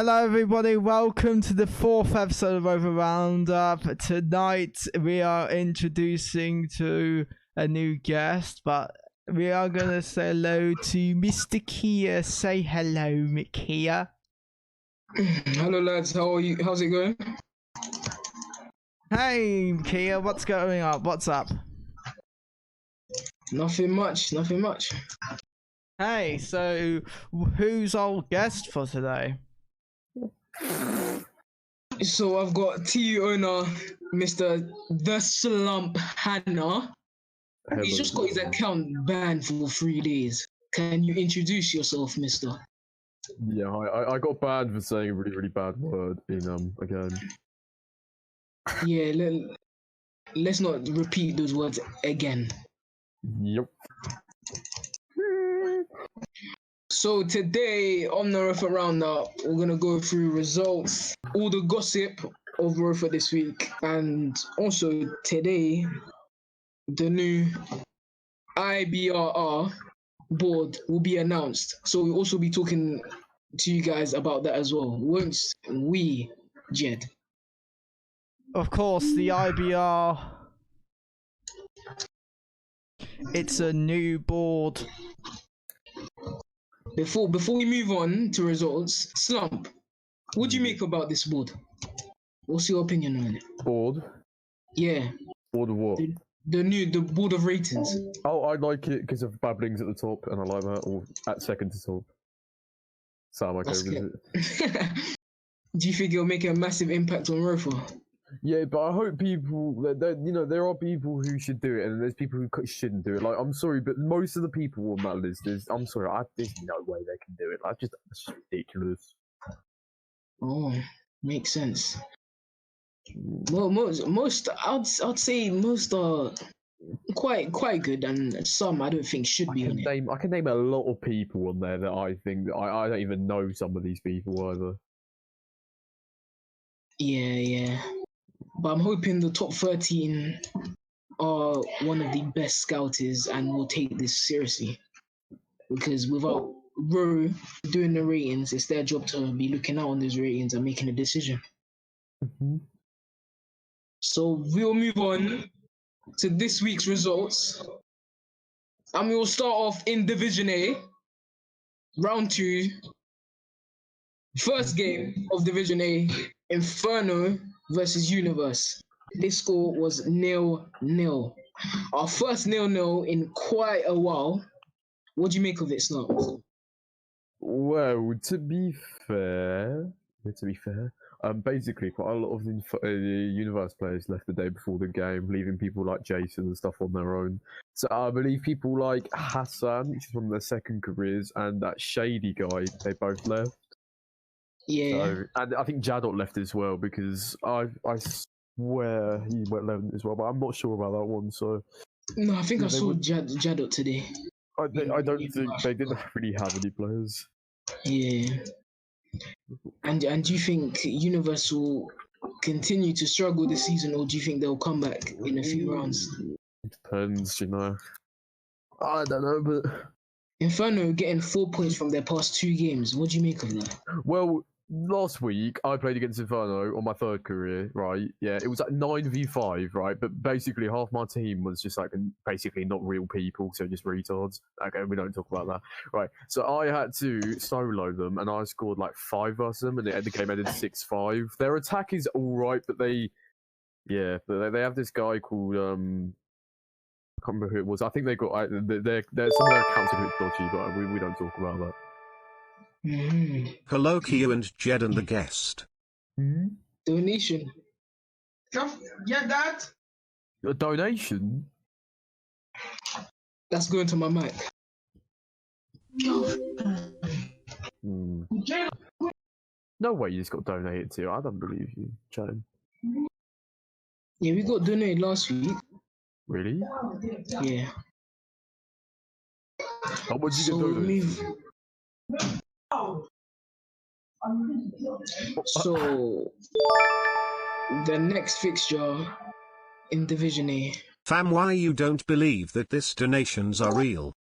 Hello everybody, welcome to the 4th episode of ROFA Roundup. Tonight we are introducing to a new guest, but we are going to say hello to Mr. Kia. Say hello, Kia. Hello lads, how are you? How's it going? Hey Kia, what's going on? What's up? Nothing much, nothing much. Hey, so who's our guest for today? So I've got TU owner, Mr. THESlumpHanna. He's just got his account banned for 3 days. Can you introduce yourself, mister? Yeah, I got banned for saying a really, really bad word in again. Yeah, let's not repeat those words again. Yep. So today on the ROFA Roundup, we're gonna go through results, all the gossip of ROFA this week, and also today, the new IBRR board will be announced. So we'll also be talking to you guys about that as well. Won't we, Jed? Of course, the IBR. It's a new board. Before we move on to results, Slump, what do you make about this board? What's your opinion on it? Board? Yeah. Board of what? The board of ratings. Oh, I like it because of babblings at the top, and I like that, or at second to top. So I'm okay with it. Do you think it'll make a massive impact on ROFA? Yeah, but I hope people, there are people who should do it, and there's people who shouldn't do it. Like, I'm sorry, but most of the people on that list I'm sorry, there's no way they can do it. That's just ridiculous. Oh, makes sense. Well, most, I'd say most are quite good, and some I don't think should be on it. I can name a lot of people on there that I think that I don't even know some of these people either. Yeah. But I'm hoping the top 13 are one of the best scouters and will take this seriously. Because without Ro doing the ratings, it's their job to be looking out on those ratings and making a decision. Mm-hmm. So we'll move on to this week's results. And we will start off in Division A, round 2. First game of Division A, Inferno versus Universe. This score was 0-0. Our first 0-0 in quite a while. What do you make of it, Snap? Well, to be fair, basically quite a lot of the Universe players left the day before the game, leaving people like Jason and stuff on their own. So I believe people like Hassan, which is one of their second careers, and that Shady guy, they both left. Yeah. So, and I think Jadot left as well, because I swear he went left as well, but I'm not sure about that one. So no, I think I saw Jadot today. I don't think they didn't really have any players. Yeah. And do you think Universe will continue to struggle this season, or do you think they'll come back in a few rounds? It depends, I don't know, but Inferno getting 4 points from their past 2 games. What do you make of that? Well, last week I played against Inferno on my third career, right? Yeah, it was like 9v5, right? But basically half my team was just like basically not real people, so just retards. Okay, we don't talk about that, right? So I had to solo them, and I scored like 5 versus them, and the game ended 6-5. Their attack is all right, but they have this guy called I can't remember who it was. I think they got some of their accounts are a bit dodgy, but we don't talk about that. Hello, Kia and Jed and the guest. Donation. Yeah, that. A donation? That's going to my mic. No way you just got donated to. I don't believe you, Jane. Yeah, we got donated last week. Really? Yeah. How much did you get donated? So the next fixture in Division A. Fam, why you don't believe that this donations are real?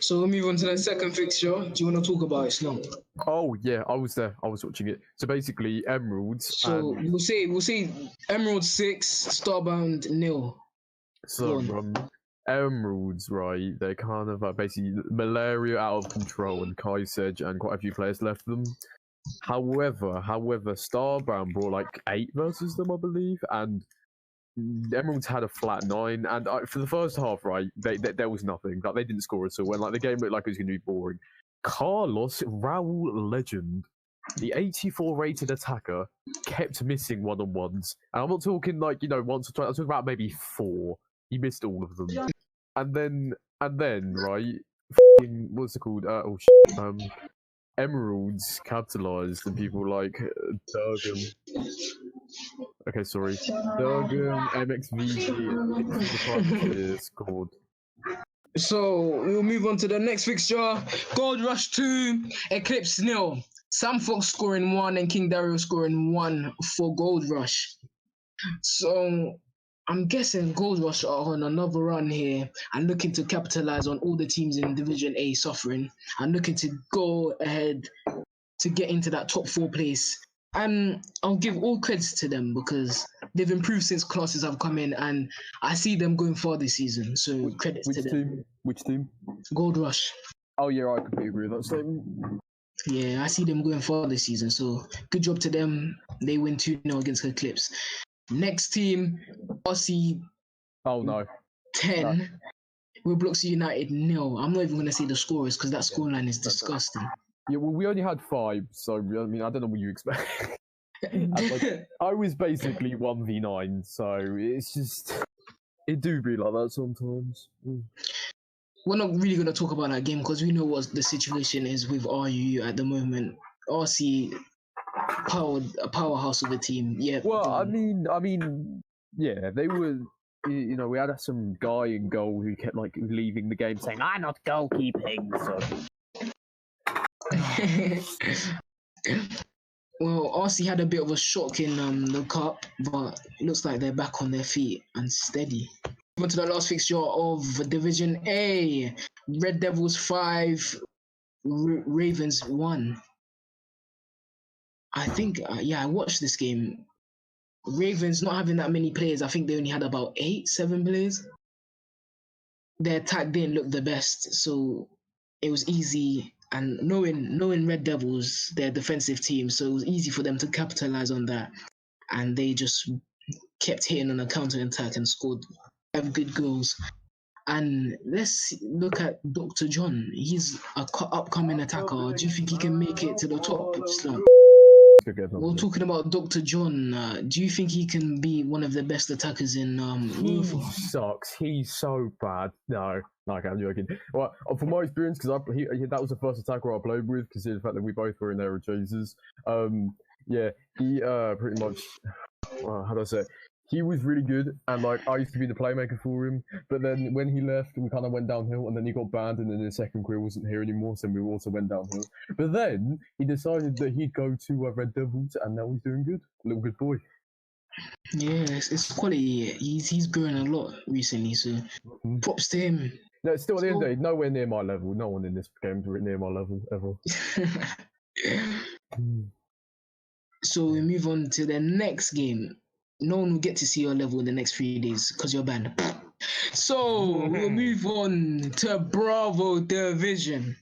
So we'll move on to the second fixture. Do you want to talk about it, Slump? Oh yeah, I was there. I was watching it. So basically, Emeralds. So and we'll say Emerald 6, Starbound 0. so go on. Emeralds, right? They're kind of basically malaria out of control, and Kaisej and quite a few players left them. However, Starbound brought like 8 versus them, I believe, and Emeralds had a flat 9. And for the first half, right, there was nothing. Like they didn't score at all, and like the game looked like it was going to be boring. Carlos Raul Legend, the 84 rated attacker, kept missing one-on-ones, and I'm not talking like once or twice. I'm talking about maybe 4. He missed all of them, and then right, what's it called? Emeralds capitalized, and people like Durgam. Okay, sorry, Durgam, MXVG scored. So we'll move on to the next fixture. Gold Rush 2, Eclipse 0. Sam Fox scoring 1 and King Dario scoring 1 for Gold Rush. So I'm guessing Gold Rush are on another run here and looking to capitalize on all the teams in Division A suffering and looking to go ahead to get into that top 4 place. And I'll give all credits to them because they've improved since classes have come in, and I see them going far this season. So credits to them. Which team? Gold Rush. Oh yeah, I completely agree with that statement. Yeah, I see them going far this season. So good job to them. They win 2-0 against Eclipse. Next team, RC. Oh no. 10. Roblox United 0. I'm not even going to say the scores because that scoreline is disgusting. Yeah, well, we only had 5, so I mean, I don't know what you expect. I was basically 1v9, so it's just it do be like that sometimes. We're not really going to talk about that game because we know what the situation is with RU at the moment. RC a powerhouse of a team. Yeah. Well, I mean, yeah, they were. We had some guy in goal who kept like leaving the game saying, "I'm not goalkeeping." So. Well, RC had a bit of a shock in the cup, but it looks like they're back on their feet and steady. On to the last fixture of Division A. Red Devils 5, Ravens 1. I think, I watched this game. Ravens not having that many players. I think they only had about 7 players. Their attack didn't look the best, so it was easy. And knowing Red Devils, their defensive team, so it was easy for them to capitalize on that. And they just kept hitting on a counter-attack and scored 5 good goals. And let's look at Dr. John. He's an upcoming attacker. Do you think he can make it to the top? We're talking about Dr. John. Do you think he can be one of the best attackers in He ROFA? sucks. He's so bad. No, okay, I'm joking. Well, from my experience, because that was the first attacker I played with, considering the fact that we both were in there with Jesus. Yeah, he pretty much. How do I say it? He was really good, and like I used to be the playmaker for him. But then when he left, we kind of went downhill, and then he got banned, and then his second career wasn't here anymore, so we also went downhill. But then he decided that he'd go to Red Devils, and now he's doing good. Little good boy. Yeah, it's quality. He's grown a lot recently, so props to him. No, still at the end of the day, nowhere near my level. No one in this game's near my level ever. So we move on to the next game. No one will get to see your level in the next 3 days because you're banned. So we'll move on to Bravo Division.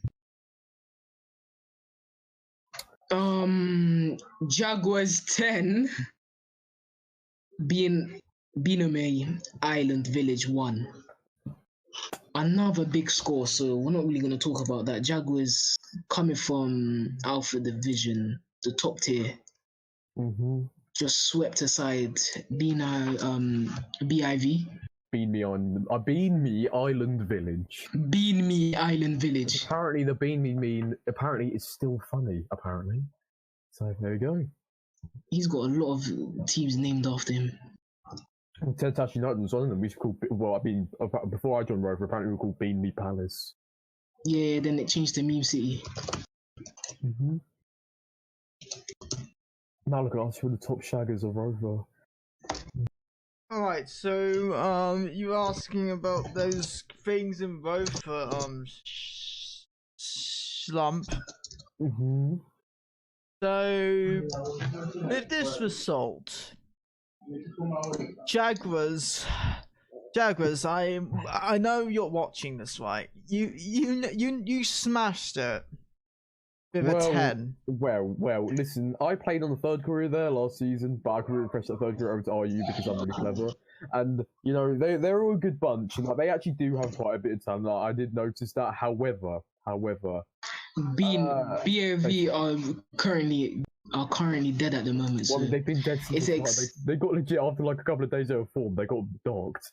Jaguars 10, Binome Island Village 1. Another big score, so we're not really going to talk about that. Jaguars coming from Alpha Division, the top tier. Just swept aside BIV. Bean Me Island Village. Bean Me Island Village. Apparently the Bean Me meme apparently is still funny, apparently. So there we go. He's got a lot of teams named after him. Tentash United was one of them. We used to call, before I joined ROFA, apparently we were called Bean Me Palace. Yeah, then it changed to Meme City. Now look at us, we're the top shaggers of ROFA. Alright, so you're asking about those things in ROFA, slump. So, with this result, Jaguars, I know you're watching this, right? You smashed it with a 10. Well, listen, I played on the third career there last season, but I could refresh that third career over to RU because I'm really clever. And, you know, they're all a good bunch, and like, they actually do have quite a bit of talent. Like, I did notice that. However, BAV are currently dead at the moment. So they've been dead since they got legit after like a couple of days out of form. They got docked.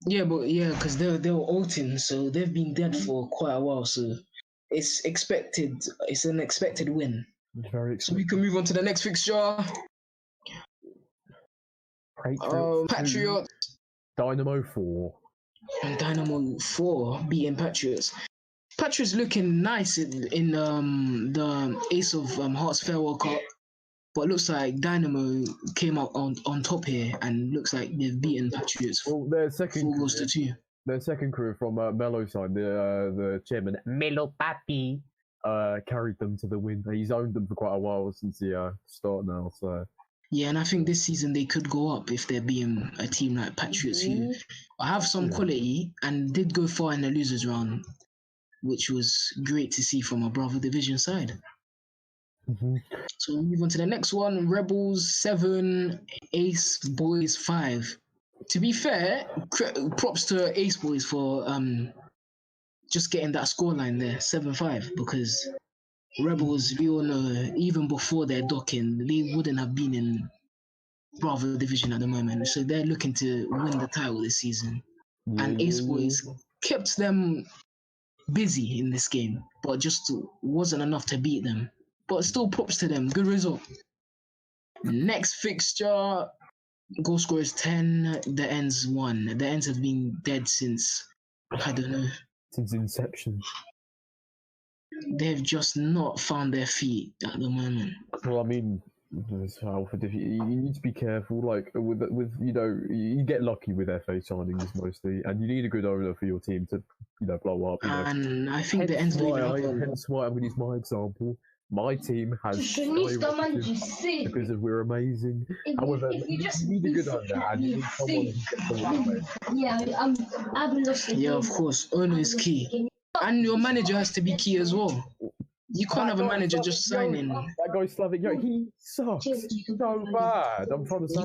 Yeah, because they were ulting, so they've been dead for quite a while. So it's expected. It's an expected win. Very expected. So we can move on to the next fixture. Patriots. Dynamo 4. And Dynamo 4 beating Patriots. Patriots looking nice in the Ace of Hearts Farewell Cup, but looks like Dynamo came out on top here, and looks like they've beaten Patriots. Well, their second 4 goals to 2. Their second career from Mello's side, the chairman Melo Papi, carried them to the win. He's owned them for quite a while since the start now. So yeah, and I think this season they could go up if they're being a team like Patriots, who have some quality and did go far in the losers round, which was great to see from a Bravo Division side. So we move on to the next one. Rebels 7, Ace Boys 5. To be fair, props to Ace Boys for just getting that scoreline there, 7-5, because Rebels, we all know, even before their docking, they wouldn't have been in Bravo Division at the moment. So they're looking to win the title this season. And Ace Boys kept them busy in this game, but just wasn't enough to beat them. But still, props to them. Good result. Next fixture, goal scorers 10, the ends 1. The ends have been dead since, I don't know. Since inception. They've just not found their feet at the moment. Well, I mean, you need to be careful. Like with you know, you get lucky with FA signings mostly, and you need a good owner for your team to blow up. And I think the ends hence why I'm going to use my example. My team has because we're amazing. However, you need a good owner and you need someone who can Yeah, of course, owner is key, and your manager has to be key as well. You can't have a manager just signing. That guy Slavic, he sucks so bad. I'm trying to say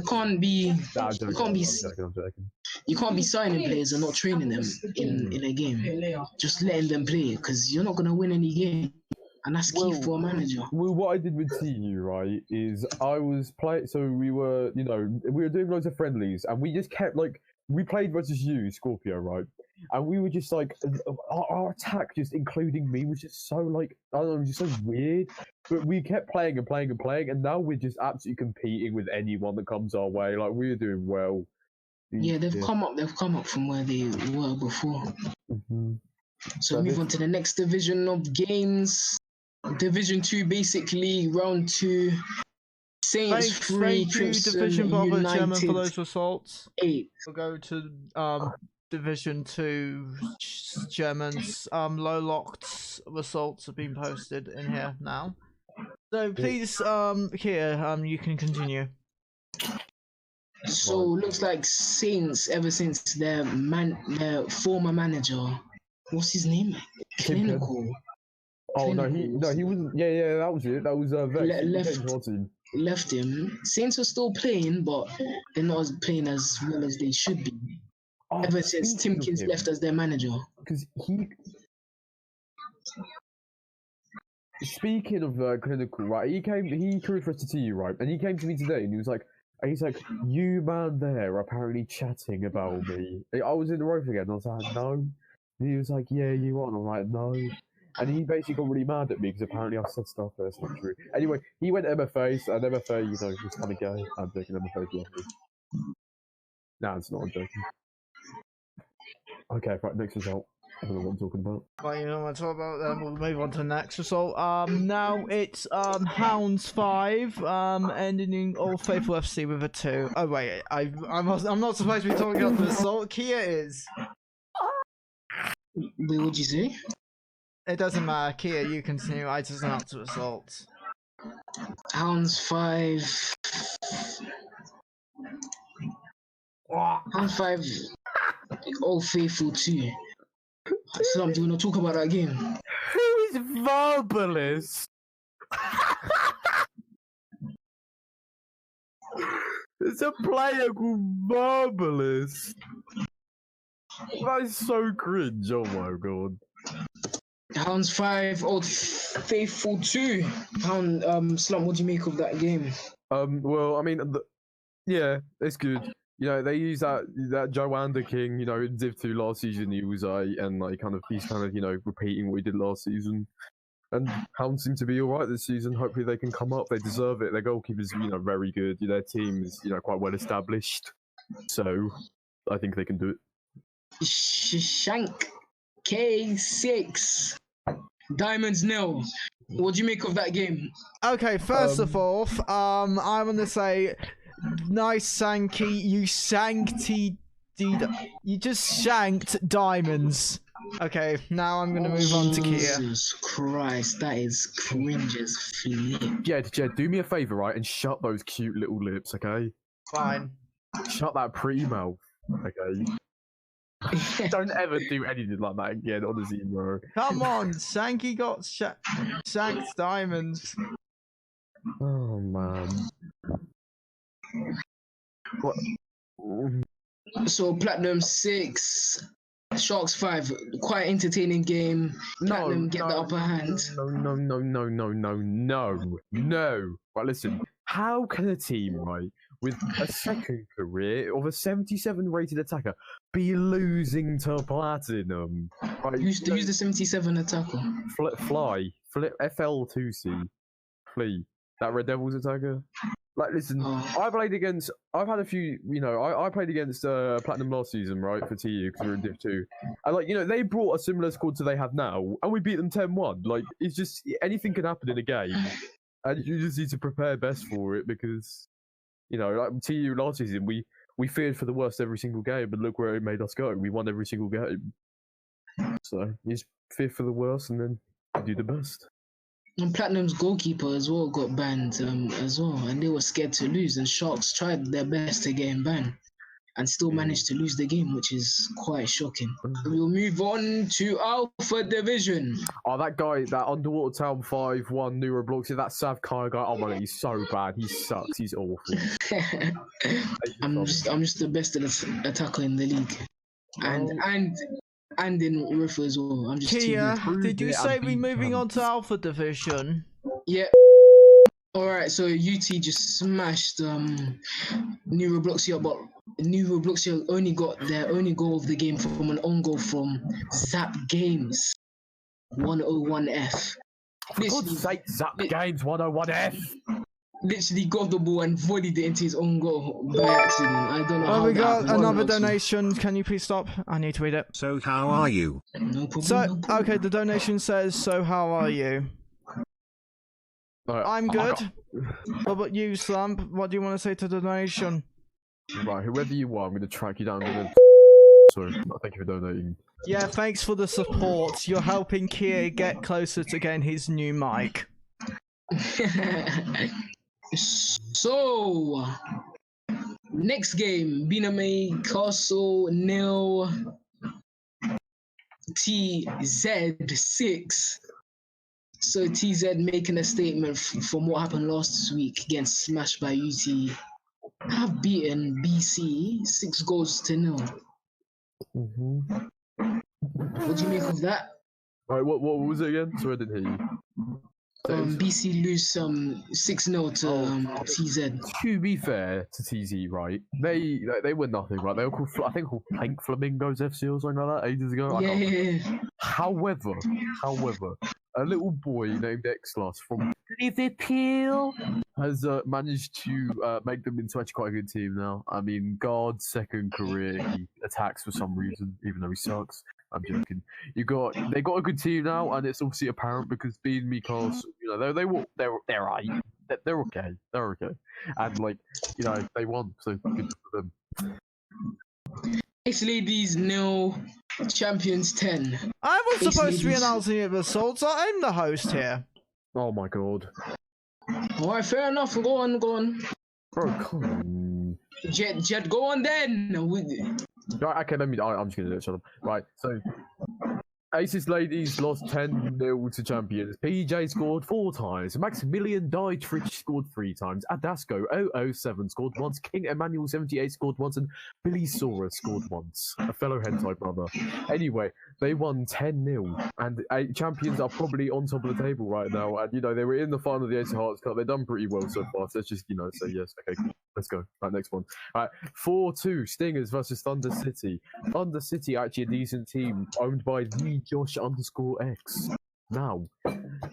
you can't be signing players and not training them in a game. Just letting them play, because you're not gonna win any game, and that's key for a manager. Well, what I did with TU, right, is I was playing. So we were doing loads of friendlies, and we just kept we played versus you, Scorpio, right? And we were just our attack, just including me, was just so I don't know, just so weird. But we kept playing and playing and playing, and now we're just absolutely competing with anyone that comes our way. Like, we're doing well. Yeah, they've come up from where they were before. So move on to the next division of games. Division 2, basically round 2. Saints 3, Division Bravo German for those results. 8. We'll go to Division 2 Germans. Lowlocked results have been posted in here now. So please, here, you can continue. So looks like Saints, ever since their former manager, what's his name? Clinical. Oh no, he wasn't. Yeah, that was it. That was left him. Saints are still playing, but they're not playing as well as they should be. Ever since Timkins left as their manager. Because speaking of clinical, right? He career for us to TU, right? And he came to me today, and he's like, you man there are apparently chatting about me. I was in the ROFA again, and I was like, no. And he was like, yeah, you are. And I'm like, no. And he basically got really mad at me because apparently I said stuff that's not true. Anyway, he went to MFA, and MFA, was kind of gay. I'm joking, MFA's lovely. Nah, it's not, I'm joking. Okay, right, next result. I don't know what I'm talking about. Well, you know what I'm talking about, then we'll move on to the next result. Now it's Hounds 5, ending in Old Faithful FC with a 2. Oh wait, I'm not supposed to be talking about the result. Kia is. Wait, what'd you say? It doesn't matter. Kia, you continue. I just announce the results. Hounds 5. Hounds 5. All Faithful 2. Slump, do you want to talk about that game? Who is Verbalist? There's a player called Verbalist. That is so cringe. Oh my god. Hounds 5, Old Faithful 2. Slump, what do you make of that game? Well, I mean, yeah, it's good. You know, they use that Joanda King. You know, in Div 2 last season, he was and like he's kind of you know repeating what he did last season. And Hounds seem to be all right this season. Hopefully, they can come up. They deserve it. Their goalkeeper's you know very good. Their team is you know quite well established. So I think they can do it. Shank K6. Diamonds nil. What do you make of that game? Okay, first of all, I want to say, nice Sankey, you you just shanked diamonds. Okay, now I'm gonna move on to Kia. Jesus Christ, that is cringe as flip. Jed, do me a favour, right, and shut those cute little lips, okay? Fine. Shut that pretty mouth, okay? Don't ever do anything like that again, honestly, bro. Come on, Sankey got shanked diamonds. Oh man. What? So Platinum 6, Sharks 5. Quite entertaining game. Platinum get the upper hand. No. Right, listen. How can a team, right, with a second career of a 77 rated attacker be losing to Platinum? Right, Who's the 77 attacker? Fly. FL2C. Flea. That Red Devils attacker. Like, listen, I've had a few, you know, I played against Platinum last season, right, for TU, because we were in Div 2. And, like, you know, they brought a similar squad to they have now, and we beat them 10-1. Like, it's just, anything can happen in a game. And you just need to prepare best for it, because, you know, like TU last season, we feared for the worst every single game, but look where it made us go. We won every single game. So, you just fear for the worst, and then you do the best. And Platinum's goalkeeper as well got banned as well, and they were scared to lose. And Sharks tried their best to get him banned, and still managed to lose the game, which is quite shocking. We'll move on to Alpha Division. Oh, that guy, that Underwater Town 5-1 Neuroblocks, that Sav Kaya guy. Oh my god, he's so bad. He sucks. He's awful. I'm just the best attacker in the league, and in ROFA as well. I'm just Kia, did you say we're moving on to Alpha Division? Yeah. Alright, so UT just smashed Neurobloxia, but Neurobloxia only got their only goal of the game from an own goal from Zap Games 101F. For God's sake, Zap Games 101F! Literally got the ball and volleyed it into his own goal by accident. I don't know how we got that another works. donation. Can you please stop? I need to read it. So how are you? No problem. So, no problem. okay, the donation says, so how are you? Right, I'm good. What about you, Slump? What do you want to say to the donation? Right, whoever you are, I'm going to track you down. Sorry, thank you for donating. Yeah, thanks for the support. You're helping Kia get closer to getting his new mic. So, next game, Biname Castle nil, TZ6. So TZ making a statement from what happened last week, getting smashed by UT, have beaten BC 6-0. What do you make of that? Alright, what was it again? Sorry, I didn't hear you. BC lose 6-0 to TZ. To be fair to TZ, right? They were nothing, right? They were called, I think, called Pink Flamingos FC or something like that ages ago. Yeah. However, a little boy named Xlas from Liverpool has managed to make them into actually quite a good team now. I mean, Guard's second career, he attacks for some reason, even though he sucks. I'm joking. They got a good team now, and it's obviously apparent because being Mikos, you know, they're right. They're okay. They're okay, and like, you know, they won, so good for them. Ace Ladies nil, Champions 10. I was Ace supposed to be ladies. announcing the results. I'm the host here. Oh my god. Alright, fair enough. Go on. Bro, come on. Jed, go on then. Right, okay, I'm just gonna do it, shut up. Right, so Aces Ladies lost 10-0 to Champions. PJ scored 4 times. Maximilian Dietrich scored 3 times. Adasco 007 scored once. King Emmanuel 78 scored once. And Billy Sora scored once. A fellow hentai brother. Anyway, they won 10-0. And Champions are probably on top of the table right now. And, you know, they were in the final of the Ace of Hearts Cup. They've done pretty well so far. So let's just, you know, say yes. Okay, cool. Let's go. Right, next one. All right, 4-2 Stingers versus Thunder City. Thunder City actually a decent team owned by the Josh_X. Now,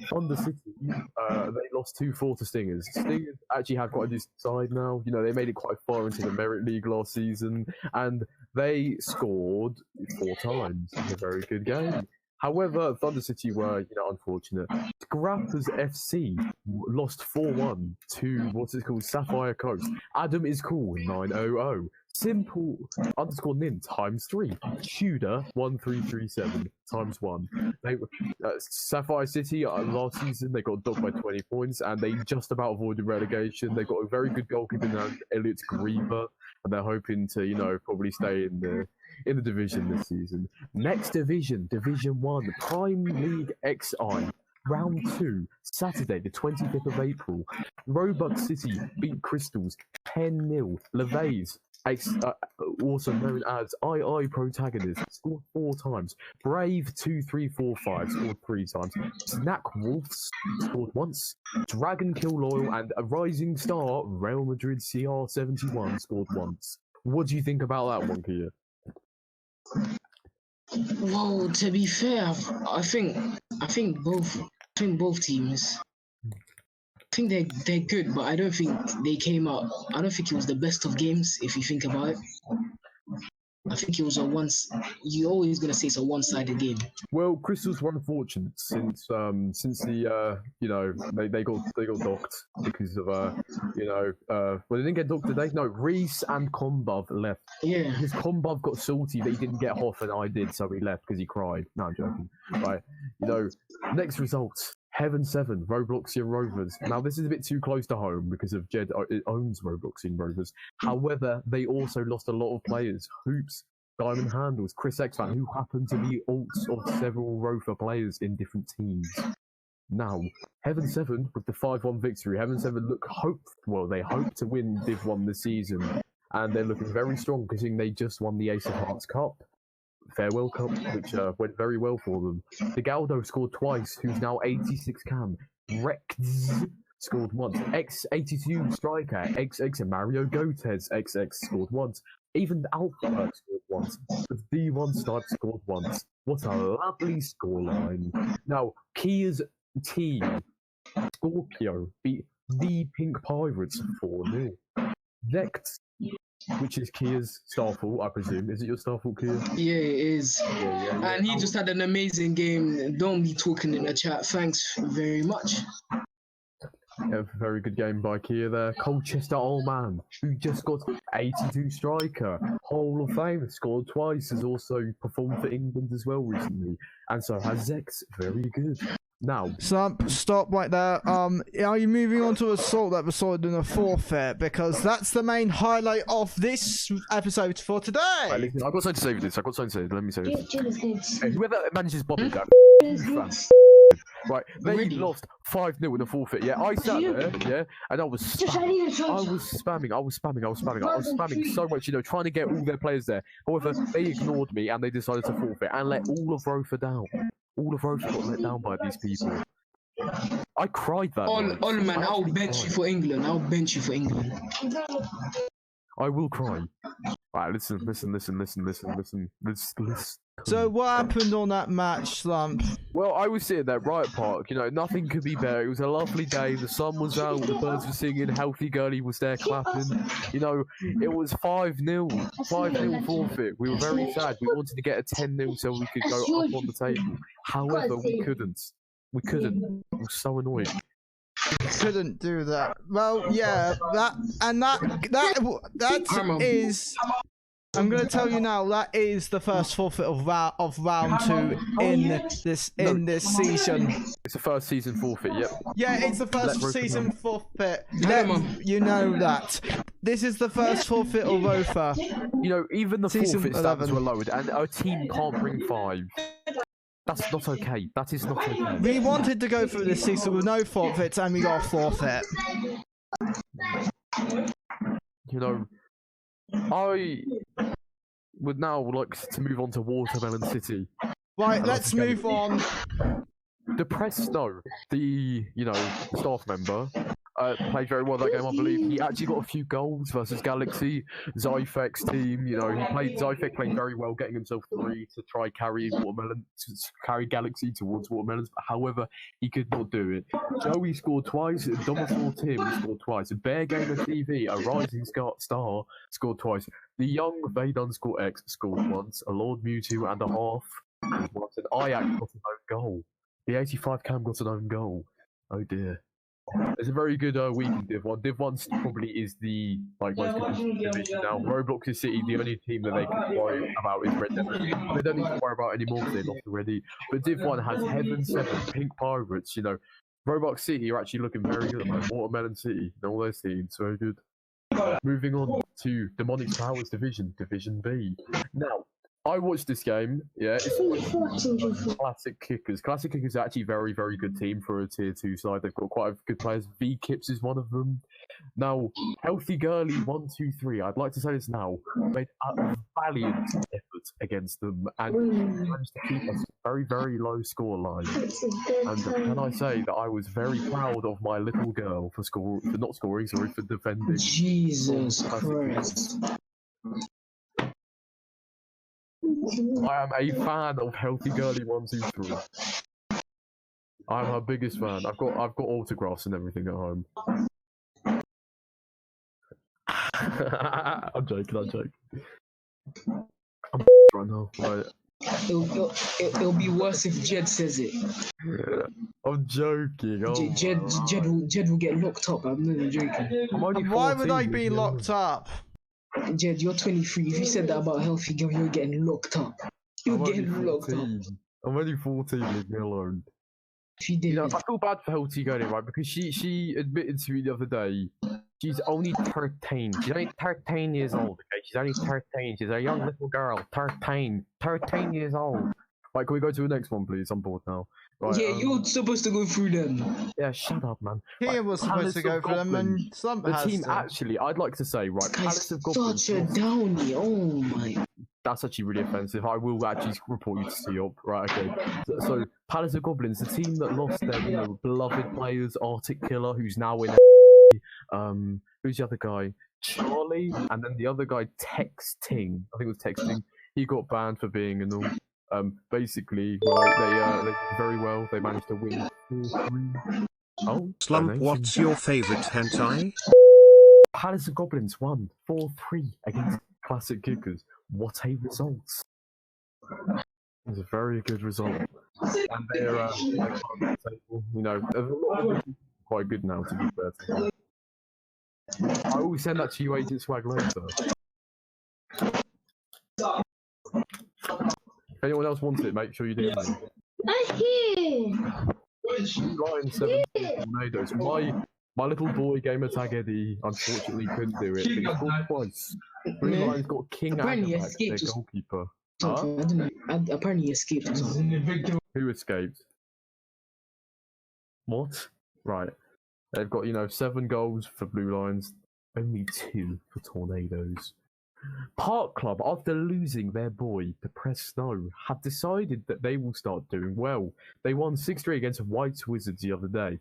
Thunder City, they lost 2-4 to Stingers. Stingers actually have quite a decent side now. You know, they made it quite far into the Merit League last season, and they scored 4 times in a very good game. However, Thunder City were, you know, unfortunate. Scrappers FC lost 4-1 to what's it called, Sapphire Coast. Adam is cool 900. Simple _nin ×3. Tudor 1337 ×1. They Sapphire City last season they got dogged by 20 points and they just about avoided relegation. They got a very good goalkeeper now, Elliot Grieber, and they're hoping to, you know, probably stay in the division this season. Next division, Division 1, Prime League XI. Round 2, Saturday, the 25th of April. Roebuck City beat Crystals 10-0. Levays, also known as II Protagonist, scored 4 times. Brave 2345 scored 3 times. Snack Wolves scored once. Dragon Kill Loyal and a rising star, Real Madrid CR71 scored once. What do you think about that one, Kia? Well, to be fair, I think both teams. I think they're good, but I don't think they came out. I don't think it was the best of games if you think about it. I think it was you're always gonna say it's a one-sided game. Well, Crystals were unfortunate since the you know they got docked because of well, they didn't get docked today. No, Reese and Kombov left. Yeah. Because Kombov got salty that he didn't get Hoff and I did, so he left because he cried. No, I'm joking. Right, you know, next results. Heaven 7, Robloxian Rovers. Now, this is a bit too close to home because of Jed owns Robloxian Rovers. However, they also lost a lot of players. Hoops, Diamond Handles, Chris Xfan, who happened to be alts of several ROFA players in different teams. Now, Heaven 7, with the 5-1 victory, Heaven 7 they hope to win Div 1 this season. And they're looking very strong because they just won the Ace of Hearts Cup. Farewell Cup, which went very well for them. The Galdo scored twice, who's now 86 cam. Rex scored once. X82 striker, XX and Mario Gotes, XX scored once. Even the Alpha scored once. The D1 Snipe scored once. What a lovely scoreline. Now, Kia's team, Scorpio, beat the Pink Pirates 4-0. Vex, which is Kia's Starfall, I presume. Is it your Starfall, Kia? Yeah, it is. Yeah. And he just had an amazing game. Don't be talking in the chat. Thanks very much. Yeah, very good game by Kia there. Colchester Old Man, who just got 82 striker. Hall of Fame, scored twice, has also performed for England as well recently. And so has Zex, very good. Now, Stop right there. Are you moving on to Assault that resulted in a forfeit? Because that's the main highlight of this episode for today. right, listen, I've got something to say with this. Let me say this. Hey, whoever manages Bobby Jack, right, they lost 5-0 in a forfeit. Yeah, I sat there, yeah, and I was spamming so much, you know, trying to get all their players there. However, they ignored me and they decided to forfeit and let all of ROFA down. All of ROFA got let down by these people. I cried that night. On man, I'll bench you for England. I will cry. Right, listen. So what happened on that match, Slump? Well, I was sitting there, Riot Park, you know, nothing could be better. It was a lovely day, the sun was out, the birds were singing, Healthy Girlie was there clapping. You know, it was 5-0 forfeit. We were very sad. We wanted to get a 10-0 so we could go up on the table. However, we couldn't. We were so annoyed. Couldn't do that. Well, yeah, that is I'm going to tell you now. That is the first forfeit of round 2 in this season. It's the first season forfeit. Yep. Yeah, it's the first Rofa season forfeit. man. You know that. This is the first forfeit of ROFA. You know, even the Season forfeit standards 11. were lowered, and our team can't bring 5. That's not okay. That is not okay. We wanted to go through this season with no forfeits, and we got a forfeit. You know, I would now like to move on to Watermelon City. Right, let's move on. The Press Snow, the staff member, played very well that game, I believe. He actually got a few goals versus Galaxy. Zyfek's team, Zyfek played very well, getting himself 3 to try carry Galaxy towards Watermelons. But however, he could not do it. Joey scored twice. Domasaur Tim scored twice. Bear Gamer TV, a rising star, scored twice. The young Vaydun_X scored once. A Lord Mewtwo and a half scored once. And Ayak got an own goal. The 85 Cam got an own goal. Oh dear. It's a very good week in Div 1. Div 1 probably is the most competitive division now. Roblox City, the only team that they can worry about is Red Devil. They don't need to worry about anymore because they've lost already. But Div 1 has Heaven 7, Pink Pirates, Roblox City are actually looking very good. Like Watermelon City and all those teams, very good. Moving on to Demonic Powers Division, Divison B. Now, I watched this game, yeah, it's Classic Kickers. Classic Kickers are actually a very, very good team for a tier 2 side. They've got quite a good players. V-Kips is one of them. Now, Healthy Girly 123, I'd like to say this now, made a valiant effort against them and managed to keep us very, very low score line. And can I say that I was very proud of my little girl for defending. Jesus Christ. I am a fan of Healthy Girly 123. I'm her biggest fan. I've got autographs and everything at home. I'm joking. I'm right now. Right. It'll be worse if Jed says it. I'm joking. Oh, Jed will get locked up. I'm not even joking. I'm only Why would 14, I be locked up? Jed, you're 23. If you said that about Healthy Girl, you're getting locked up. You're getting locked up. I'm only 14, leave me alone. If you did I feel bad for Healthy Girly, right? Because she admitted to me the other day, she's only 13. She's only 13 years old, okay? She's only 13. She's a young little girl. 13 years old. Right, can we go to the next one, please? I'm bored now. Right, yeah, you're supposed to go through them. Yeah, shut up, man. He was supposed to go for them, and Slump the has team to. Actually, I'd like to say, right, Palace of Goblins. Such a downy. Oh my. That's actually really offensive. I will actually report you to C-Op. Right, okay. So Palace of Goblins, the team that lost their beloved players, Arctic Killer, who's now in. Who's the other guy? Charlie, and then the other guy, Texting. I think it was Texting. He got banned for being an all. Basically, right, they did very well. They managed to win 4-3. Oh, Slump, what's your favorite hentai? Palace of Goblins won 4-3 against Classic Kickers. What a result! It was a very good result. And they're quite good now, to be fair to them. I will send that to you, Agent Swag, later. If anyone else wants it, make sure you do. I'm here. Ryan 17 tornadoes. My little boy gamer tag Eddie unfortunately couldn't do it. But he scored twice. Blue Lions got King Apparently Agamak, their escaped. goalkeeper. I don't know. Apparently he escaped or something. Who escaped? What? Right. They've got 7 goals for Blue Lions, only 2 for Tornadoes. Park Club, after losing their boy, the Press Snow, have decided that they will start doing well. They won 6-3 against White Wizards the other day.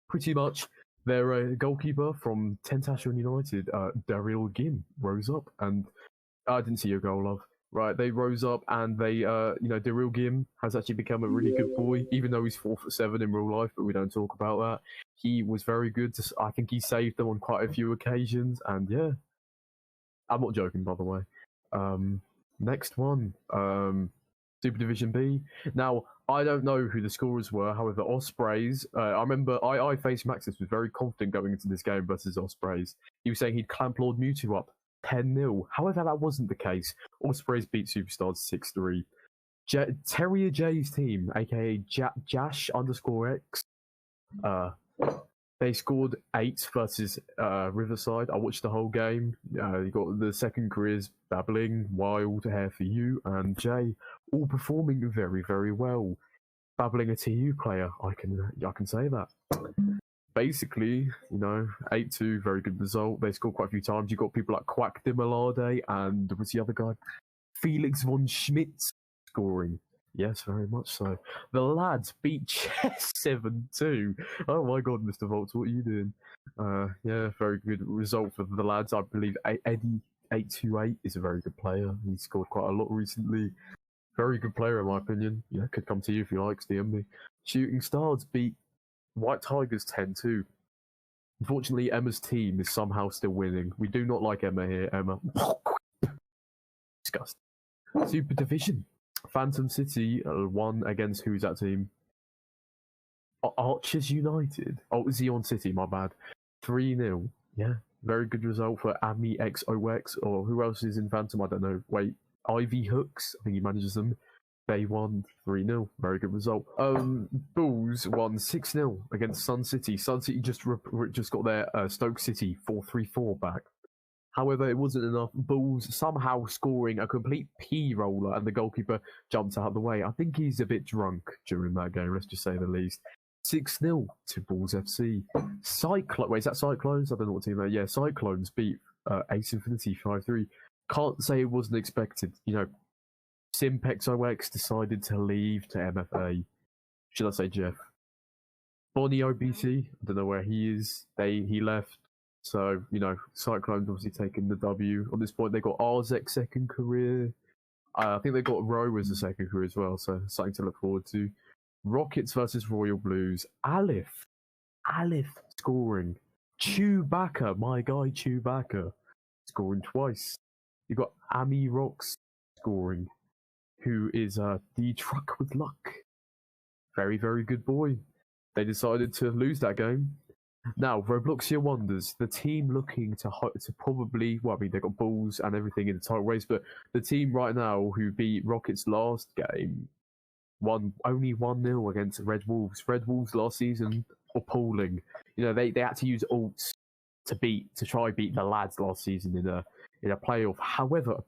Pretty much, their goalkeeper from Tentacion United, Daryl Gim, rose up, and I didn't see your goal, love. Right, they rose up, and they, Daryl Gim has actually become a really good boy, even though he's 4'7" in real life, but we don't talk about that. He was very good. I think he saved them on quite a few occasions, and yeah. I'm not joking, by the way. Next one, Super Division B. Now, I don't know who the scorers were. However, Ospreys, I remember I faced Maxis was very confident going into this game versus Ospreys. He was saying he'd clamp Lord Mewtwo up. 10-0. However, that wasn't the case. Ospreys beat Superstars 6-3. Terrier J's team, aka Jash_X, they scored 8 versus Riverside. I watched the whole game. You got the second careers, Babbling, Wild, Hair for You, and Jay, all performing very, very well. Babbling a TU player, I can say that. Basically, 8-2, very good result. They scored quite a few times. You got people like Quack Demalade and what's the other guy? Felix von Schmitz scoring. Yes, very much so. The lads beat Chess 7-2. Oh my god, Mr. Volts, what are you doing? Yeah, very good result for the lads. I believe Eddie 828 is a very good player. He scored quite a lot recently. Very good player in my opinion. Yeah, could come to you if you like, DM me. Shooting Stars beat White Tigers 10-2. Unfortunately, Emma's team is somehow still winning. We do not like Emma here, Emma. Disgusting. Super Division. Phantom City won against who's that team? Archers United. Oh, Xeon City, my bad. 3-0. Yeah, very good result for Ami XOX, or who else is in Phantom? I don't know. Wait, Ivy Hooks. I think he manages them. They won 3-0. Very good result. Bulls won 6-0 against Sun City. Sun City just got their Stoke City 4-3-4 back. However, it wasn't enough. Bulls somehow scoring a complete P-roller, and the goalkeeper jumped out of the way. I think he's a bit drunk during that game, let's just say the least. 6-0 to Bulls FC. Wait, is that Cyclones? I don't know what team that is. Yeah, Cyclones beat Ace Infinity 5-3. Can't say it wasn't expected. Simpex OX decided to leave to MFA. Should I say Jeff? Bonnie OBC, I don't know where he is. He left. So, Cyclones obviously taking the W. On this point, they got Arzek second career. I think they got Rowe as a second career as well, so something to look forward to. Rockets versus Royal Blues. Aleph scoring. Chewbacca, my guy Chewbacca, scoring twice. You got Ami Rocks scoring, who is the truck with luck. Very, very good boy. They decided to lose that game. Now, Robloxia Wonders, the team looking to probably, they got balls and everything in the title race, but the team right now who beat Rockets last game won only 1-0 against Red Wolves. Red Wolves last season, appalling. They had to use ults to try beat the lads last season in a playoff. However,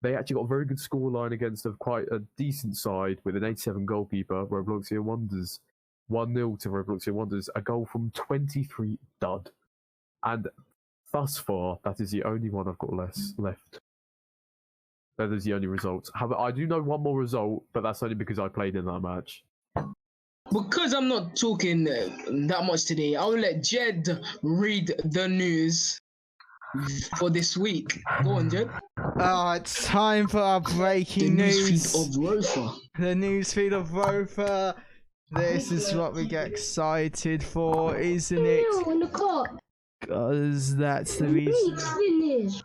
they actually got a very good scoreline against quite a decent side with an 87 goalkeeper, Robloxia Wonders. 1-0 to Robloxia Wonders, a goal from 23 dud. And thus far, that is the only one I've got left. That is the only result. However, I do know one more result, but that's only because I played in that match. Because I'm not talking that much today, I'll let Jed read the news for this week. Go on, Jed. It's time for our breaking news. Newsfeed of ROFA. The newsfeed of ROFA. This is what we get excited for, isn't it? Because that's the reason. Finish.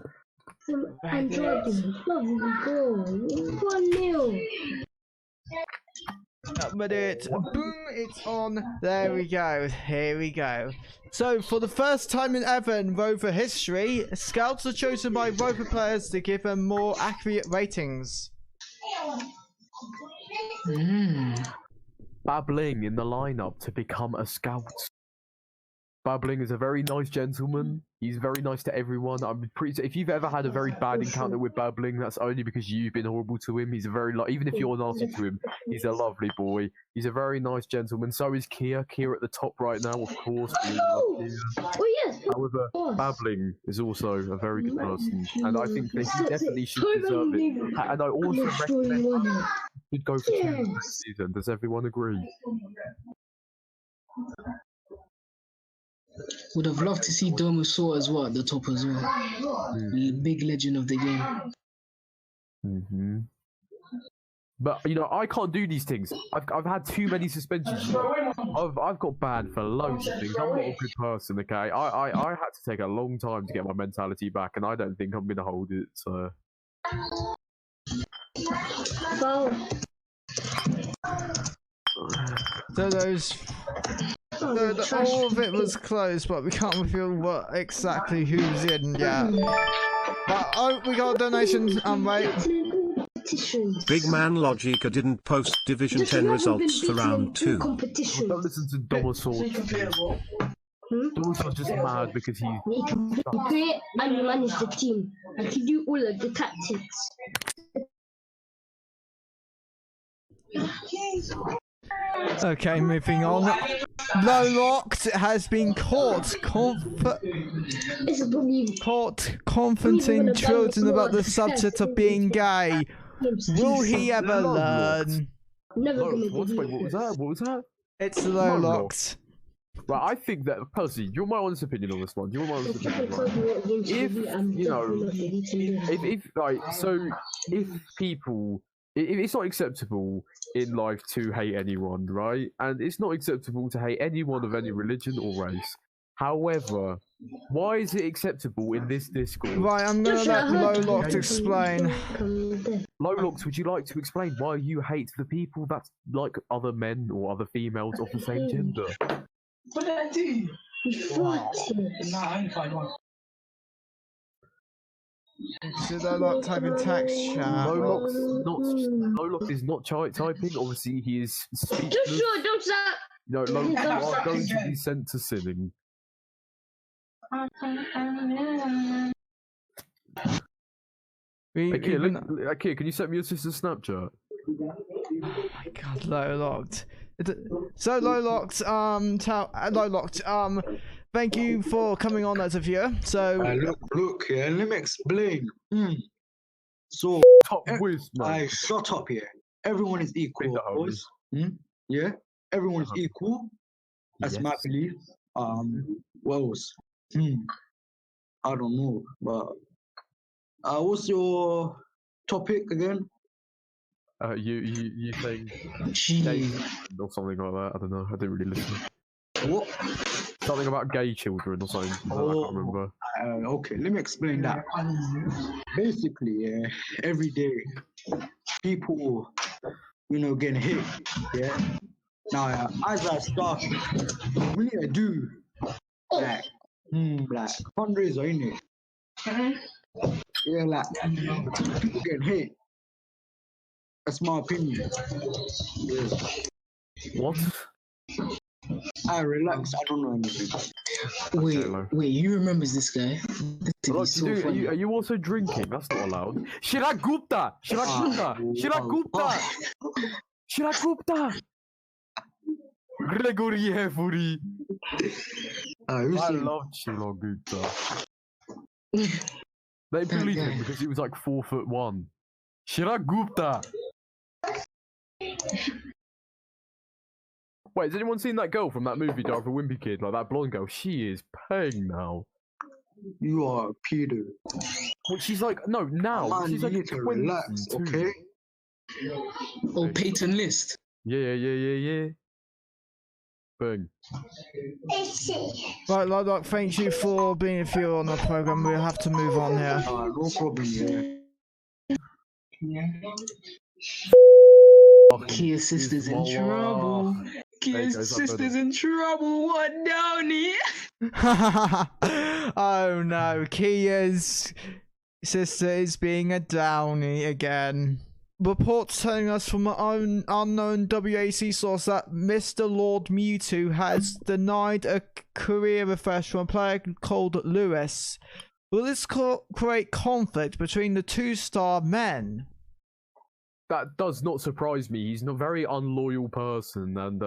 Android, go. 1-0. But boom, it's on. There we go. Here we go. So, for the first time in ever in ROFA history, scouts are chosen by ROFA players to give them more accurate ratings. Babbling in the lineup to become a scout. Babbling is a very nice gentleman. He's very nice to everyone. If you've ever had a very bad encounter with Babbling, that's only because you've been horrible to him. He's a very even if you're nasty to him, he's a lovely boy. He's a very nice gentleman. So is Kia. Kia at the top right now, of course. However, Babbling is also a very good person, and I think he definitely should deserve it. And I also recommend he should go for 2 this season. Does everyone agree? Would have loved to see Domosaur as well at the top as well. Big legend of the game. But I can't do these things. I've had too many suspensions. I've got banned for loads of things. I'm not a good person, okay? I had to take a long time to get my mentality back, and I don't think I'm gonna hold it. So. All of it was closed, but we can't reveal what exactly who's in yet. But oh, we got donations. Wait. Competitions. Big Man Logica didn't post Division Just 10 haven't results been for round beaten in 2. competitions. Don't listen to Domosaur. Domosaur's just mad because he. You can create and manage the team. You can do all of the tactics. Okay, moving on. Lowlocked has been caught confronting children about the subject of being gay. Will he ever learn? Never gonna Wait, what believe was that? What was that? It's Lowlocked. Right, I think that personally, you want my honest opinion on this one? Do you want my honest opinion? Right? If you know, if like, so if people, if it's not acceptable in life to hate anyone, right? And it's not acceptable to hate anyone of any religion or race. However, why is it acceptable in this Discord? Right, I'm gonna let Lowlocked explain. Lowlocked, would you like to explain why you hate the people that like other men or other females of the same gender? What did I do? What? Nah, I only find one. Should I not type in text chat? Lowlocked is not typing. Obviously, he is speechless. Joshua, don't stop. No, Lowlocked, you are going to be sent to sinning. Hey, Kia, can you send me your sister's Snapchat? Oh my god, Lowlocked. So Lowlocked, Lowlocked, thank you for coming on as a viewer. So look here, let me explain. So Top whiz, man. shut up here. Everyone is equal, boys. Yeah, everyone is equal. That's my belief. What else? I don't know, but what's your topic again? You think Gee. or something like that? I don't know. I didn't really listen. What? Something about gay children or something. I can't remember. Okay, let me explain that. Basically, every day people, getting hit. Yeah. Now, as I start, we need to do like fundraiser, innit? Yeah, like people getting hit. That's my opinion. Yeah. What? I relax. I don't know anything. Wait, you remembers this guy? Look, are you also drinking? That's not allowed. Shirag Gupta! Gregory Hefuri! I love Shirag Gupta. They bullied him because he was like 4'1". Shirag Gupta! Wait, has anyone seen that girl from that movie, Dark for Wimpy Kid? Like that blonde girl? She is paying now. You are Peter. Well, she's like, no, now. Man, she's you like need to relax, okay? Oh, Peyton List. Yeah. Bang. right, Lowlocked, thank you for being a viewer on the program. We'll have to move on here. No problem, yeah. Kia's sister's in trouble. Kia's sister's in trouble. What, Downey? Oh no, Kia's sister is being a downy again. Reports telling us from an unknown WAC source that Mr. Lord Mewtwo has denied a career refresh from a player called Lewis. Will this create conflict between the two-star men? That does not surprise me. He's a very unloyal person, and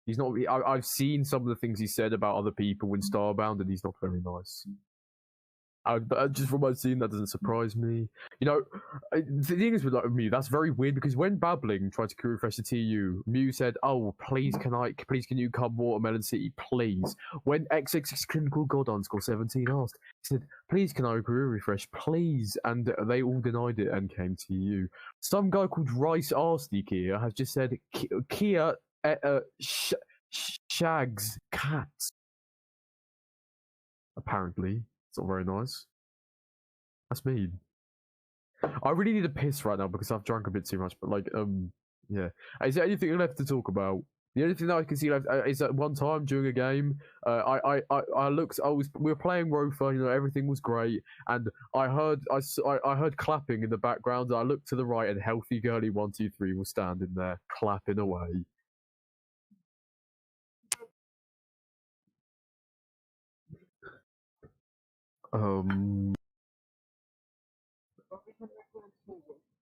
he's not. I've seen some of the things he said about other people in Starbound, and he's not very nice. Just from what I've seen, that doesn't surprise me. The thing is with Mew, that's very weird because when Babbling tried to career refresh the TU, Mew said, "Oh, please can you come Watermelon City, please?" When XXX Clinical God _17 asked, he said, "Please can I career refresh, please?" And they all denied it and came to you. Some guy called Rice Arsty Kia has just said, "Kia shags cats." Apparently. It's not very nice. That's mean. I really need a piss right now because I've drunk a bit too much, but yeah. Is there anything left to talk about? The only thing that I can see is that one time during a game, I looked. We were playing ROFA. You know, everything was great, and I heard clapping in the background. I looked to the right, and Healthy Girly 123 was standing there clapping away.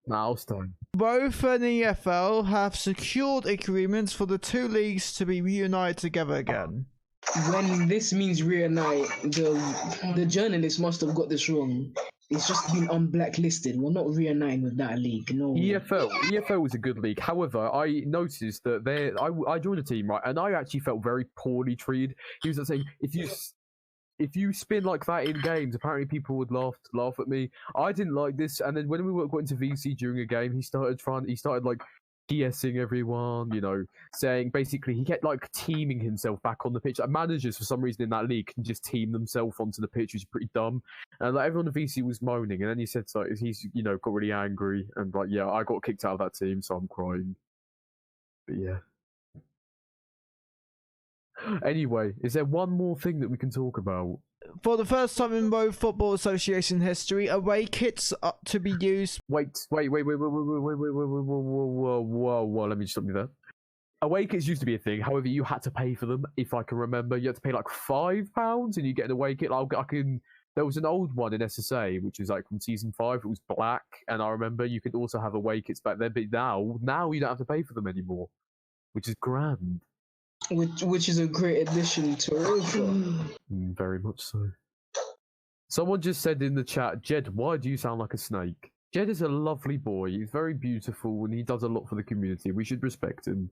Milestone. ROFA and EFL have secured agreements for the two leagues to be reunited together again. When this means reunite, the journalist must have got this wrong. It's just been unblacklisted. We're not reuniting with that league. No. EFL was a good league. However, I noticed that I joined a team, right, and I actually felt very poorly treated. He was saying, if you spin like that in games, apparently people would laugh at me. I didn't like this, and then when we got into VC during a game, he started like GSing everyone, you know, saying basically he kept like teaming himself back on the pitch. Like, managers for some reason in that league can just team themselves onto the pitch, which is pretty dumb. And like everyone in VC was moaning, and then he said like he's got really angry, and like yeah, I got kicked out of that team, so I'm crying. But yeah. Anyway, is there one more thing that we can talk about? For the first time in World Football Association history, away kits are to be used. Whoa, let me stop you there. Away kits used to be a thing. However, you had to pay for them. If I can remember, you had to pay like £5, and you get an away kit. There was an old one in SSA, which was like from season 5. It was black, and I remember you could also have away kits back then. But now you don't have to pay for them anymore, which is grand. Which is a great addition to ROFA. Very much so. Someone just said in the chat, Jed, why do you sound like a snake? Jed is a lovely boy. He's very beautiful, and he does a lot for the community. We should respect him.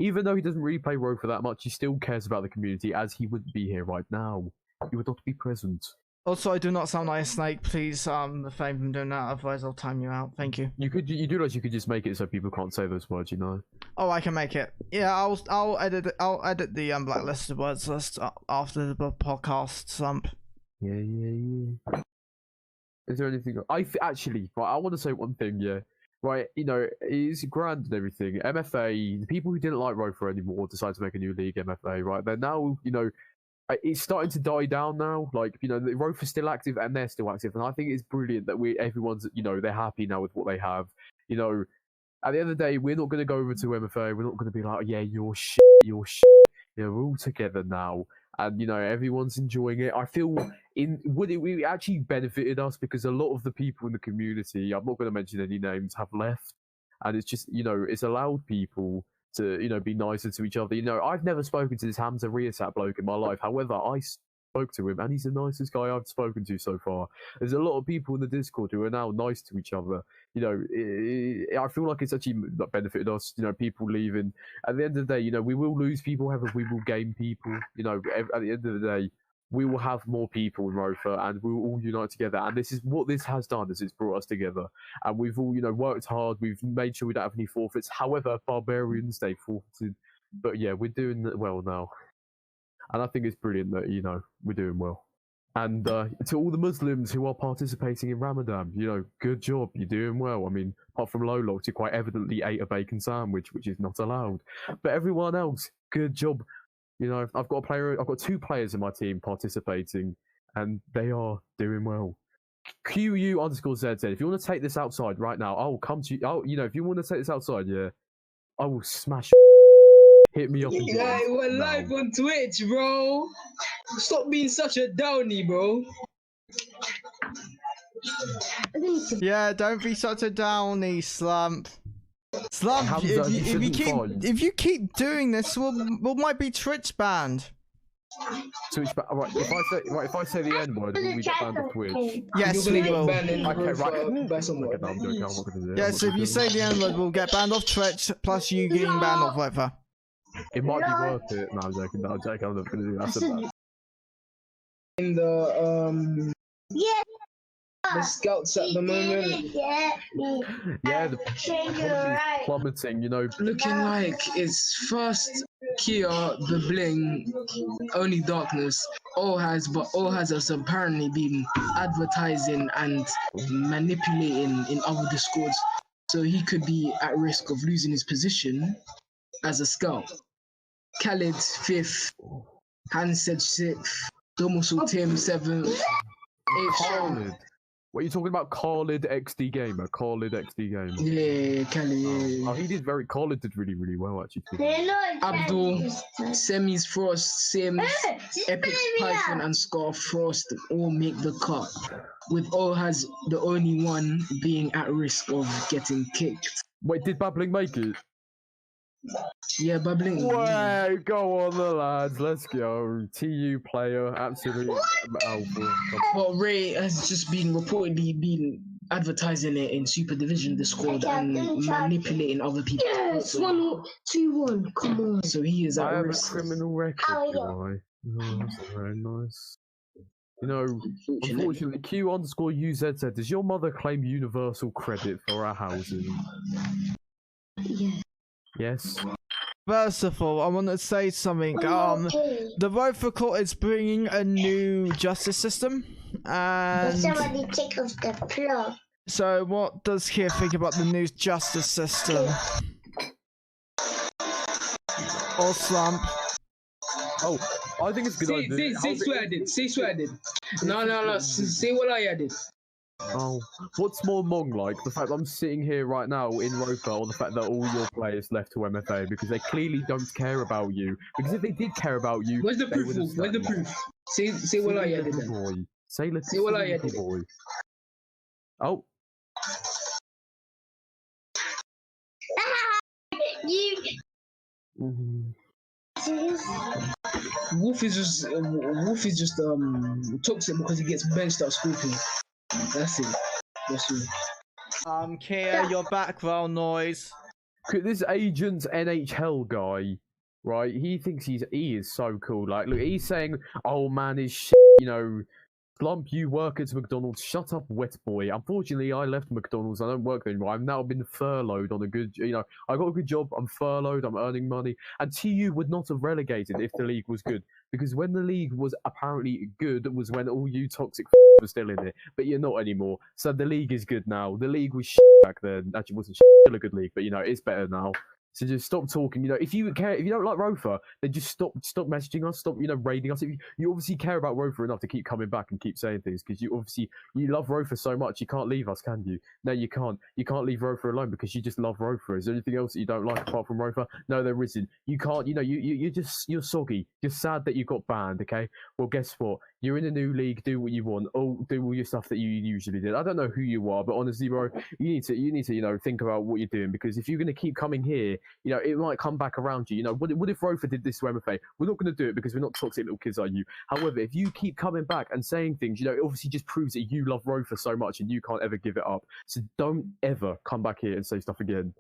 Even though he doesn't really play ROFA that much, he still cares about the community, as he wouldn't be here right now. He would not be present. Also, I do not sound like a snake. Please refrain from doing that, otherwise I'll time you out. Thank you. You do realize you could just make it so people can't say those words, you know? Oh, I can make it. Yeah, I'll edit it. I'll edit the unblacklisted words list after the podcast slump. Yeah. Is there anything? I want to say one thing. Yeah, right. You know, it's grand and everything. MFA, the people who didn't like ROFA anymore decided to make a new league, MFA. Right? They're now, you know, it's starting to die down now. Like, you know, the ROFA's still active and they're still active, and I think it's brilliant that everyone's, you know, they're happy now with what they have. You know, at the end of the day, we're not going to go over to MFA. We're not going to be like, oh, yeah, you're shit. You know, we're all together now, and you know, everyone's enjoying it. I feel it actually benefited us because a lot of the people in the community, I'm not going to mention any names, have left, and it's just, you know, it's allowed people to, you know, be nicer to each other. You know, I've never spoken to this Hamza Riasat bloke in my life. However, I spoke to him, and he's the nicest guy I've spoken to so far. There's a lot of people in the Discord who are now nice to each other. You know, I feel like it's actually benefited us. You know, people leaving. At the end of the day, you know, we will lose people, however, we will gain people. You know, at the end of the day, we will have more people in ROFA, and we will all unite together. And this is what this has done, is it's brought us together. And we've all, you know, worked hard. We've made sure we don't have any forfeits. However, Barbarians, they forfeited. But yeah, we're doing well now. And I think it's brilliant that, you know, we're doing well. And to all the Muslims who are participating in Ramadan, you know, good job. You're doing well. I mean, apart from Lowlocked, you quite evidently ate a bacon sandwich, which is not allowed. But everyone else, good job. You know, I've got two players in my team participating, and they are doing well. QU_ZZ. If you want to take this outside right now, I'll come to you. You know, if you want to take this outside, yeah, I will smash. Hit me up. Yeah, we're live on Twitch, bro. Stop being such a downy, bro. Yeah, don't be such a downy, Slump. Slump, if you keep doing this, we might be Twitch banned. Twitch ban. Right, if I say the N word, will we get banned off Twitch? Yes, we will. Okay, right. By someone. Okay, no, I'm joking. I'm not gonna do it. Yeah, so if you say the N word, we'll get banned off Twitch, plus you getting banned off whatever. It might be worth it. No, I'm joking. I'm not gonna do that. In the the scouts at the moment. Yeah, the plummeting, you know. Looking like it's first Kia, the Bling, only Darkness. All has us apparently been advertising and manipulating in other Discords. So he could be at risk of losing his position as a scout. Khaled 5th, Hansed 6th, Domusul Tim 7th, 8th. Khalid. What are you talking about? Khalid XD Gamer. Khalid XD Gamer. Yeah, Khaled. Yeah. Oh, he did Khalid did really, really well actually. Abdul, Semis Frost, Sims, Epic Python, and Scar Frost all make the cut, with Ohaz the only one being at risk of getting kicked. Wait, did Babbling make it? Yeah, Babbling. Way, go on the lads, let's go. TU player, absolute alpha. But Ray has just been reportedly been advertising it in Super Division Discord and manipulating other people. Yes, 1-2-1. Come on. So he is I at have a risk. criminal record, do I? No, that's not very nice. You know, unfortunately, Q_UZ said, does your mother claim universal credit for our housing? Yeah. Yes. First of all, I want to say something. The ROFA Court is bringing a new justice system, and Somebody take off the plug. so what does Kia think about the new justice system? Or Slump? Oh, I think it's a good idea. Say swear I did. Say swear I did. No. Say what I did. Oh, what's more Mong like? The fact that I'm sitting here right now in ROFA, or the fact that all your players left to MFA because they clearly don't care about you? Because if they did care about you, Where's the they proof? would have Where's the proof? Say what I did then. Boy. Say what I did. boy. Oh. You. Mhm. Wolf is just toxic because he gets benched at Scorpion. That's it. That's it. Kia, your background noise. This Agent NHL guy, right? He thinks he is so cool. Like, look, he's saying, "Oh man, is shit, you know." Slump, you work at McDonald's. Shut up, wet boy. Unfortunately, I left McDonald's. I don't work there anymore. I've now been furloughed on a good, I got a good job. I'm furloughed. I'm earning money. And TU would not have relegated if the league was good. Because when the league was apparently good was when all you toxic were still in it. But you're not anymore. So the league is good now. The league was back then. Actually, it wasn't still a good league, but it's better now. So just stop talking. If you don't like ROFA, then just stop messaging us. Stop, raiding us. If you obviously care about ROFA enough to keep coming back and keep saying things, because you love ROFA so much, you can't leave us, can you? No, you can't. You can't leave ROFA alone because you just love ROFA. Is there anything else that you don't like apart from ROFA? No, there isn't. You can't. You're soggy. You're sad that you got banned. Okay. Well, guess what? You're in a new league. Do what you want. Do all your stuff that you usually did. I don't know who you are, but honestly, bro, you need to think about what you're doing, because if you're going to keep coming here, it might come back around you. What if ROFA did this to MFA? We're not going to do it because we're not toxic little kids like you. However, if you keep coming back and saying things, it obviously just proves that you love ROFA so much and you can't ever give it up. So don't ever come back here and say stuff again.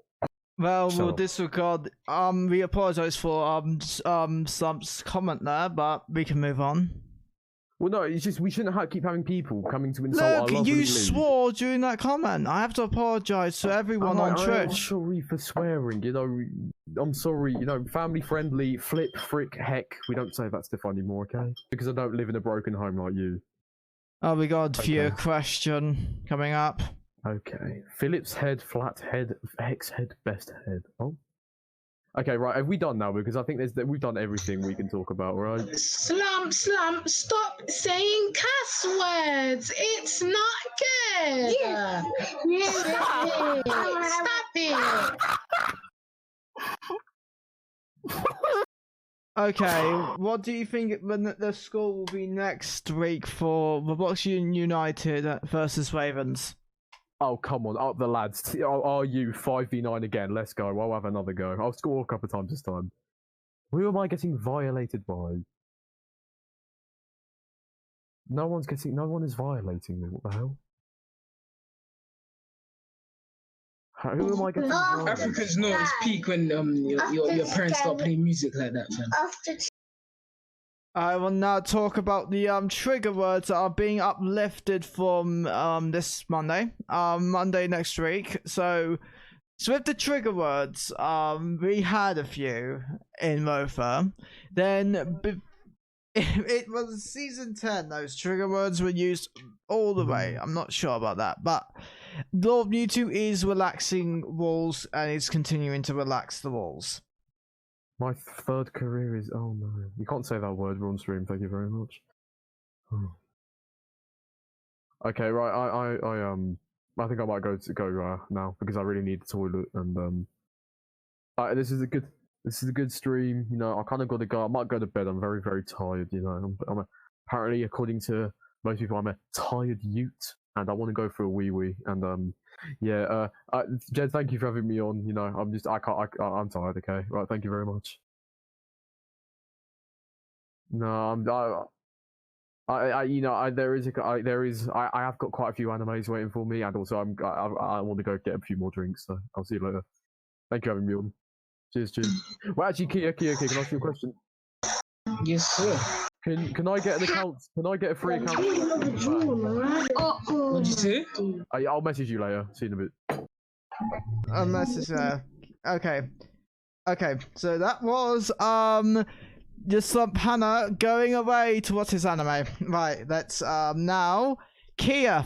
Well, Shut we'll up. disregard. We apologise for Slump's comment there, but we can move on. Well, no, it's just we shouldn't keep having people coming to insult our Look, lovely you league. swore during that comment. I have to apologise to everyone on I'm Twitch. sorry for swearing. I'm sorry. Family friendly. Flip, frick, heck. We don't say that stuff anymore, okay? Because I don't live in a broken home like you. Oh, we got a viewer Okay. question coming up. Okay. Phillips head, flat head, Hex head, best head. Oh. Okay, right. Have we done now? Because I think we've done everything we can talk about, right? Slump, stop saying cuss words. It's not good. Yeah. Stop it. Okay, what do you think when the score will be next week for Roblox United versus Ravens? Oh, come on. Up the lads. Are you 5v9 again? Let's go. I'll have another go. I'll score a couple of times this time. Who am I getting violated by? No one is violating me. What the hell? Who am I getting violated? Africans know it's peak when your parents start playing music like that, fam. After I will now talk about the trigger words that are being uplifted from this Monday, Monday next week. So with the trigger words, we had a few in ROFA. Then it was season 10. Those trigger words were used all the way. I'm not sure about that, but Lord Mewtwo is relaxing walls and is continuing to relax the walls. My third career is. Oh no, you can't say that word. We're on stream. Thank you very much. Okay, right. I think I might go now because I really need the toilet and this is a good stream. You know, I kind of got to go. I might go to bed. I'm very very tired. You know, I'm apparently, according to most people, I'm a tired Ute, and I want to go for a wee and yeah. Jed, thank you for having me on. You know, I'm tired. Okay, right. Thank you very much. No, I have got quite a few animes waiting for me, and also I want to go get a few more drinks. So I'll see you later. Thank you for having me on. Cheers. Well, actually, Kia, can I ask you a question? Yes, sir. Can I get an account? Can I get a free account? What'd you say? I'll message you later. See you in a bit. A message there. Okay. So that was THESlumpHanna going away to watch his anime. Right. Let's now Kia.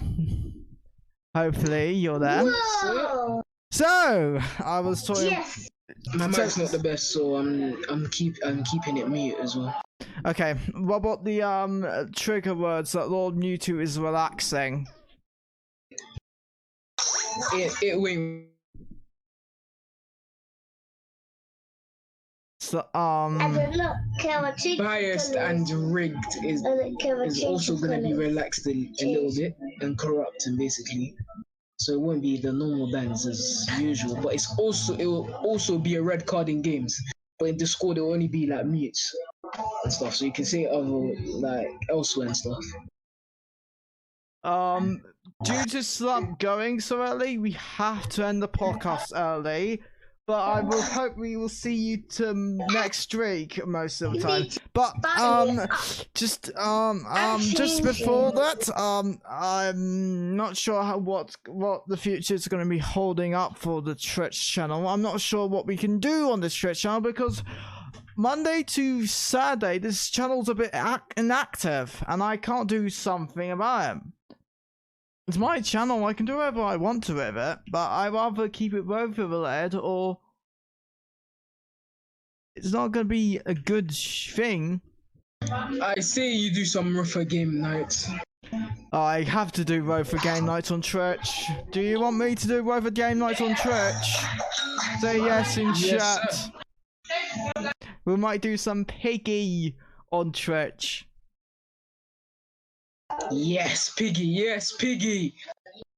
Hopefully you're there. Whoa. So I was talking. Yes. My mic's not the best, so I'm keeping it mute as well. Okay, what about the trigger words that Lord Mewtwo is relaxing? It went. So Biased and rigged is also going to be relaxed a little bit and corrupting basically. So it won't be the normal bans as usual, but it will also be a red card in games. But in Discord, it will only be like mutes and stuff, so you can say it like elsewhere and stuff. Due to Slump going so early, we have to end the podcast early. But I will hope we will see you next streak most of the time. But just before that, I'm not sure what the future is going to be holding up for the Twitch channel. I'm not sure what we can do on this Twitch channel because Monday to Saturday this channel's a bit inactive, and I can't do something about it. It's my channel, I can do whatever I want to with it, but I'd rather keep it both related, or it's not going to be a good thing. I say you do some ROFA game nights. I have to do ROFA game nights on Twitch. Do you want me to do ROFA game nights on Twitch? Say yes in chat. Sir. We might do some piggy on Twitch. Yes, piggy.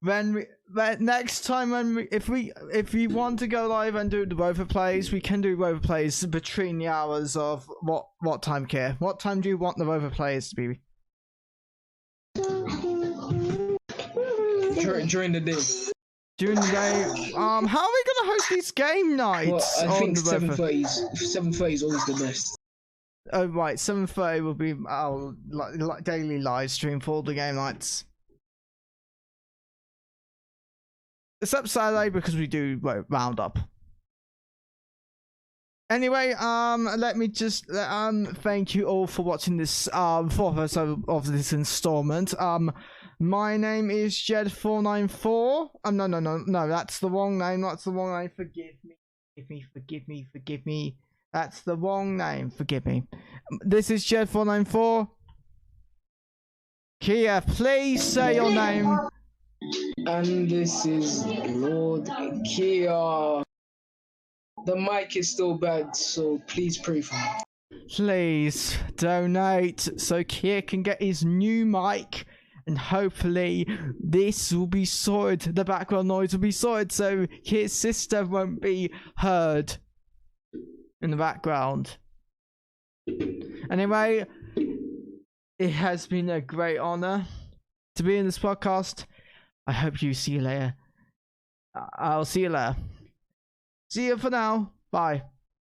Next time if we want to go live and do the ROFA plays, we can do ROFA plays between the hours of what time, Kier? What time do you want the ROFA plays to be? During the day. During the day. How are we gonna host these game nights? Well, I think 7:30 is always the best. Oh right, 7:30 will be our like daily live stream for all the game nights. Except Saturday because we do roundup. Anyway, let me just thank you all for watching this fourth episode of this installment. My name is Jed494. No, that's the wrong name. Forgive me. That's the wrong name. Forgive me. This is Jed494. Kia, please say your name. And this is Lord Kia. The mic is still bad, so please pray for me. Please donate so Kia can get his new mic, and hopefully this will be sorted. The background noise will be sorted so Kia's sister won't be heard in the background. Anyway, it has been a great honor to be in this podcast. I hope you see you later. I'll see you later. See you for now. Bye.